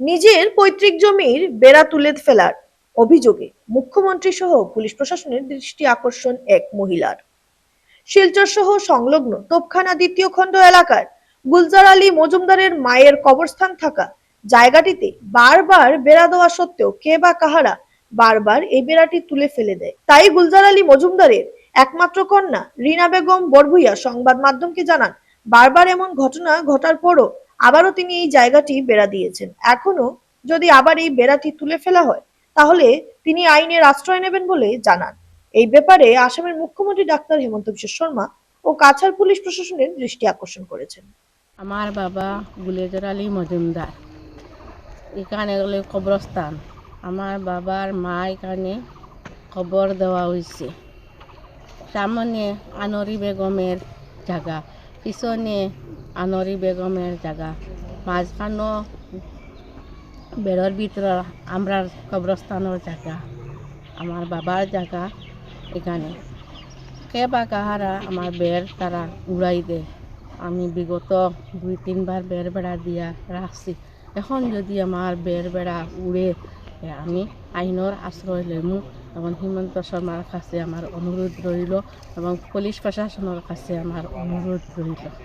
নিজের পৈতৃক জমির বেড়া তুলে ফেলার অভিযোগে মুখ্যমন্ত্রী সহ পুলিশ প্রশাসনের দৃষ্টি আকর্ষণ এক মহিলার। শিলচর সহ সংলগ্ন তোপখানা দ্বিতীয় খণ্ড এলাকার গুলজার আলী মজুমদারের মায়ের কবরস্থান থাকা জায়গাটিতে বারবার বেড়া দেওয়া সত্ত্বেও কে বা কাহারা বারবার এই বেড়াটি তুলে ফেলে দেয়। তাই গুলজার আলী মজুমদারের একমাত্র কন্যা রিনা বেগম বরভুইয়া সংবাদ মাধ্যমকে জানান, বারবার এমন ঘটনা ঘটার পরও আবারও তিনি এই জায়গাটি বেড়া দিয়েছেন। এখনো যদি আবার এই বেড়াটি তুলে ফেলা হয় তাহলে তিনি আইনের আশ্রয় নেবেন বলে জানান। এই ব্যাপারে আসামের মুখ্যমন্ত্রী ডাক্তার হেমন্ত বিশ্ব শর্মা ও কাছাড় পুলিশ প্রশাসনের দৃষ্টি আকর্ষণ করেছেন। আমার বাবা গুলেজর আলী মজুমদার, এখানে হলো কবরস্থান। আমার বাবার মা এখানে কবর দেওয়া হয়েছে। সামনে আনরি বেগমের জায়গা, পিছনে আনরি বেগমের জায়গা, মাঝখানো বেড়ার ভিতরে আমরা কবরস্থানের জায়গা, আমার বাবার জায়গা। এখানে কে বা কাহারা আমার বেড় তারা উড়াই দেয়। আমি বিগত 2-3 বার বেড় বেড়া দিয়া রাখছি। এখন যদি আমার বেড় বেড়া উড়ে, আমি আইনের আশ্রয় লইমু এবং হিমন্ত শর্মার কাছে আমার অনুরোধ রইল এবং পুলিশ প্রশাসনের কাছে আমার অনুরোধ রইল।